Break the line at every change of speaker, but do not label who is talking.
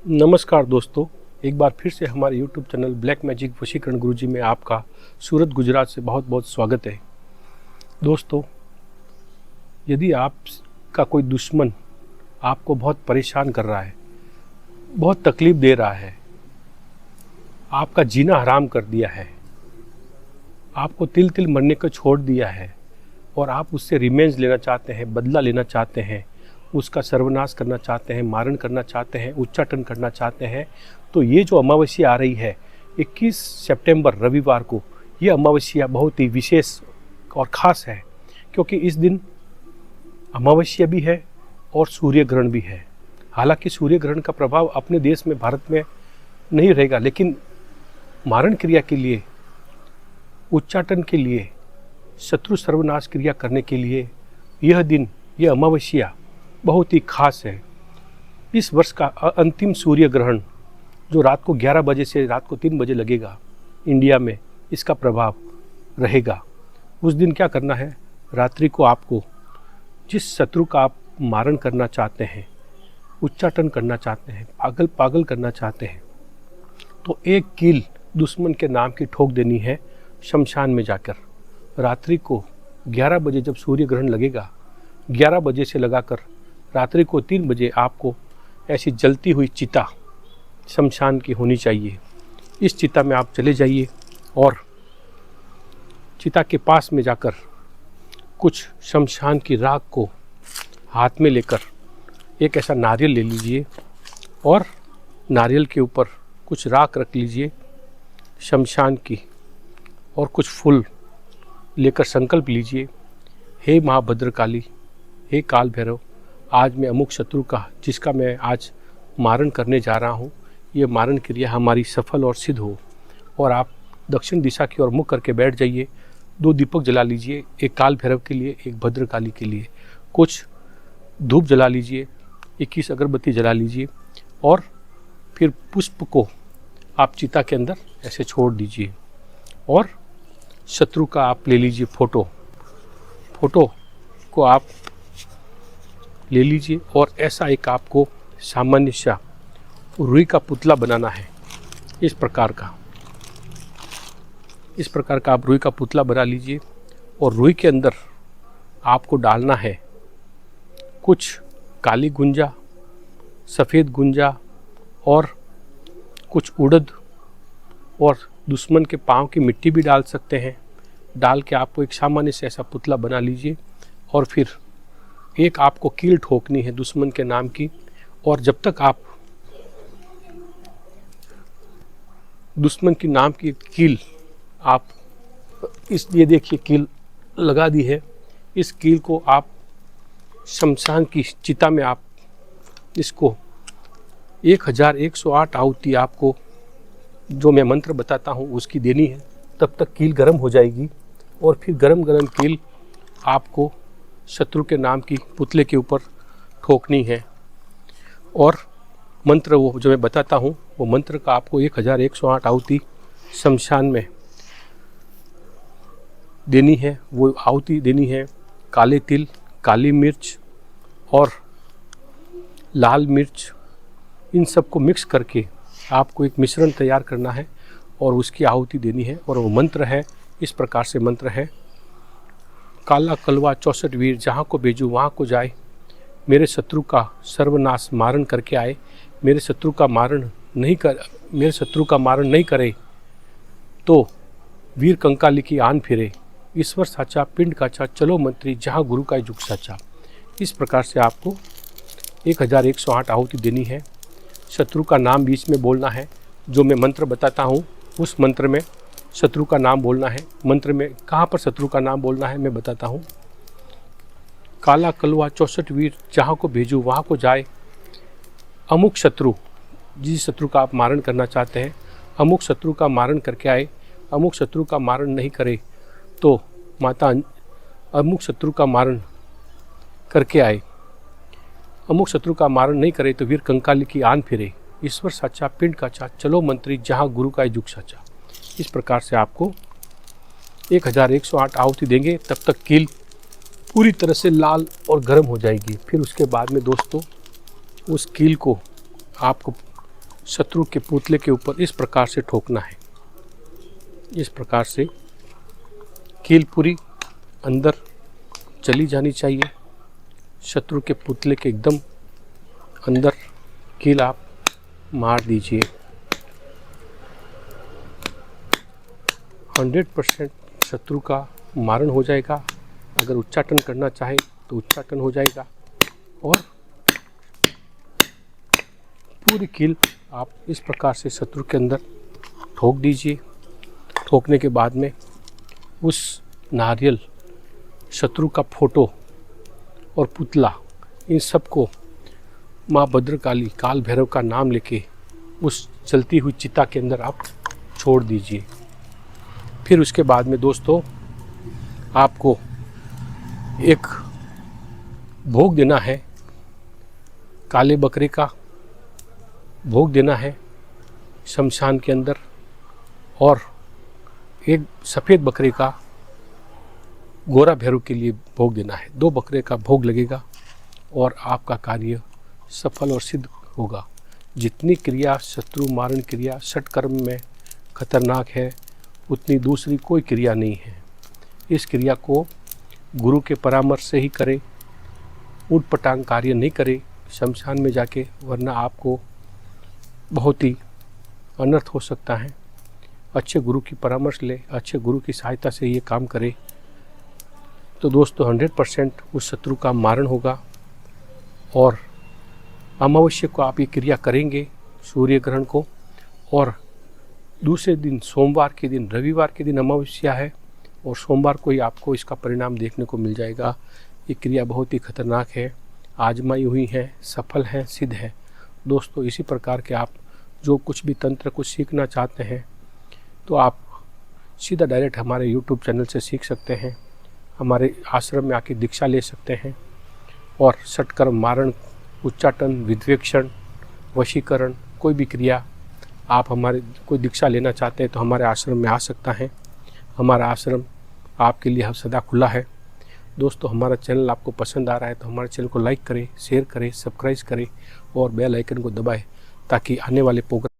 नमस्कार दोस्तों, एक बार फिर से हमारे YouTube चैनल ब्लैक मैजिक वशीकरण गुरुजी में आपका सूरत गुजरात से बहुत बहुत स्वागत है। दोस्तों, यदि आपका कोई दुश्मन आपको बहुत परेशान कर रहा है, बहुत तकलीफ़ दे रहा है, आपका जीना हराम कर दिया है, आपको तिल तिल मरने को छोड़ दिया है और आप उससे रिवेंज लेना चाहते हैं, बदला लेना चाहते हैं, उसका सर्वनाश करना चाहते हैं, मारण करना चाहते हैं, उच्चाटन करना चाहते हैं, तो ये जो अमावस्या आ रही है 21 सितंबर रविवार को, ये अमावस्या बहुत ही विशेष और ख़ास है, क्योंकि इस दिन अमावस्या भी है और सूर्य ग्रहण भी है। हालांकि सूर्य ग्रहण का प्रभाव अपने देश में, भारत में नहीं रहेगा, लेकिन मारण क्रिया के लिए, उच्चाटन के लिए, शत्रु सर्वनाश क्रिया करने के लिए यह दिन, यह अमावस्या बहुत ही खास है। इस वर्ष का अंतिम सूर्य ग्रहण जो रात को 11 बजे से रात को 3 बजे लगेगा, इंडिया में इसका प्रभाव रहेगा। उस दिन क्या करना है, रात्रि को आपको जिस शत्रु का आप मारण करना चाहते हैं, उच्चाटन करना चाहते हैं, पागल पागल करना चाहते हैं, तो एक कील दुश्मन के नाम की ठोक देनी है शमशान में जाकर। रात्रि को 11 बजे जब सूर्य ग्रहण लगेगा, 11 बजे से लगाकर रात्रि को 3 बजे आपको ऐसी जलती हुई चिता शमशान की होनी चाहिए। इस चिता में आप चले जाइए और चिता के पास में जाकर कुछ शमशान की राख को हाथ में लेकर एक ऐसा नारियल ले लीजिए और नारियल के ऊपर कुछ राख रख लीजिए शमशान की, और कुछ फूल लेकर संकल्प लीजिए, हे महाभद्रकाली, हे काल भैरव, आज मैं अमुक शत्रु का, जिसका मैं आज मारण करने जा रहा हूँ, ये मारण क्रिया हमारी सफल और सिद्ध हो। और आप दक्षिण दिशा की ओर मुख करके बैठ जाइए। 2 दीपक जला लीजिए, एक काल भैरव के लिए, एक भद्रकाली के लिए। कुछ धूप जला लीजिए, 21 अगरबत्ती जला लीजिए और फिर पुष्प को आप चिता के अंदर ऐसे छोड़ दीजिए और शत्रु का आप ले लीजिए फोटो को आप ले लीजिए और ऐसा एक आपको सामान्य सा रुई का पुतला बनाना है। इस प्रकार का आप रुई का पुतला बना लीजिए और रुई के अंदर आपको डालना है कुछ काली गुंजा, सफ़ेद गुंजा और कुछ उड़द, और दुश्मन के पाँव की मिट्टी भी डाल सकते हैं। डाल के आपको एक सामान्य से ऐसा पुतला बना लीजिए और फिर एक आपको कील ठोकनी है दुश्मन के नाम की। और जब तक आप दुश्मन की नाम की कील आप ये देखिए कील लगा दी है, इस कील को आप शमशान की चिता में आप इसको 1108 आहुति आपको जो मैं मंत्र बताता हूँ उसकी देनी है। तब तक कील गर्म हो जाएगी और फिर गरम गरम कील आपको शत्रु के नाम की पुतले के ऊपर ठोकनी है। और मंत्र वो जो मैं बताता हूँ, वो मंत्र का आपको 1108 आहुति शमशान में देनी है। वो आहुति देनी है काले तिल, काली मिर्च और लाल मिर्च, इन सबको मिक्स करके आपको एक मिश्रण तैयार करना है और उसकी आहुति देनी है। और वो मंत्र है, इस प्रकार से मंत्र है, काला कलवा 64 वीर जहाँ को भेजूँ वहाँ को जाए, मेरे शत्रु का सर्वनाश मारण करके आए, मेरे शत्रु का मारण नहीं करे तो वीर कंकाली की आन फिरे, ईश्वर साचा पिंड काचा, चलो मंत्री जहाँ गुरु का जुग साचा। इस प्रकार से आपको 1108 आहुति देनी है। शत्रु का नाम बीच में बोलना है। जो मैं मंत्र बताता हूँ उस मंत्र में शत्रु का नाम बोलना है। मंत्र में कहाँ पर शत्रु का नाम बोलना है मैं बताता हूँ। काला कलवा 64 वीर जहाँ को भेजूँ वहाँ को जाए, अमुक शत्रु, जिस शत्रु का आप मारण करना चाहते हैं, अमुक शत्रु का मारण करके आए, अमुक शत्रु का मारण नहीं करे तो माता, अमुक शत्रु का मारण करके आए, अमुक शत्रु का मारण नहीं करे तो वीर कंकाली की आन फिरे, ईश्वर साचा पिंड काचा, चलो मंत्री जहाँ गुरु का जुग साचा। इस प्रकार से आपको 1108 आहुति देंगे। तब तक कील पूरी तरह से लाल और गर्म हो जाएगी। फिर उसके बाद में दोस्तों उस कील को आपको शत्रु के पुतले के ऊपर इस प्रकार से ठोकना है। इस प्रकार से कील पूरी अंदर चली जानी चाहिए। शत्रु के पुतले के एकदम अंदर कील आप मार दीजिए। 100% शत्रु का मारण हो जाएगा। अगर उच्चाटन करना चाहे तो उच्चाटन हो जाएगा। और पूरी कील आप इस प्रकार से शत्रु के अंदर ठोक दीजिए। ठोकने के बाद में उस नारियल, शत्रु का फोटो और पुतला, इन सबको माँ भद्रकाली, काल भैरव का नाम लेके उस जलती हुई चिता के अंदर आप छोड़ दीजिए। फिर उसके बाद में दोस्तों आपको एक भोग देना है। काले बकरे का भोग देना है शमशान के अंदर, और एक सफ़ेद बकरे का गोरा भैरव के लिए भोग देना है। 2 बकरे का भोग लगेगा और आपका कार्य सफल और सिद्ध होगा। जितनी क्रिया शत्रु मारण क्रिया षटकर्म में खतरनाक है, उतनी दूसरी कोई क्रिया नहीं है। इस क्रिया को गुरु के परामर्श से ही करें। उटपटांग कार्य नहीं करें शमशान में जाके, वरना आपको बहुत ही अनर्थ हो सकता है। अच्छे गुरु की परामर्श ले, अच्छे गुरु की सहायता से ये काम करें तो दोस्तों 100% उस शत्रु का मारण होगा। और अमावस्या को आप ये क्रिया करेंगे, सूर्य ग्रहण को, और दूसरे दिन सोमवार के दिन, रविवार के दिन अमावस्या है और सोमवार को ही आपको इसका परिणाम देखने को मिल जाएगा। ये क्रिया बहुत ही खतरनाक है, आजमाई हुई है, सफल है, सिद्ध है। दोस्तों इसी प्रकार के आप जो कुछ भी तंत्र कुछ सीखना चाहते हैं तो आप सीधा डायरेक्ट हमारे YouTube चैनल से सीख सकते हैं। हमारे आश्रम में आके दीक्षा ले सकते हैं और षटकर्म, मारण, उच्चाटन, विद्वेक्षण, वशीकरण, कोई भी क्रिया आप हमारे कोई दीक्षा लेना चाहते हैं तो हमारे आश्रम में आ सकता है। हमारा आश्रम आपके लिए सदा खुला है। दोस्तों हमारा चैनल आपको पसंद आ रहा है तो हमारे चैनल को लाइक करें, शेयर करें, सब्सक्राइब करें और बेल आइकन को दबाएं ताकि आने वाले प्रोग्राम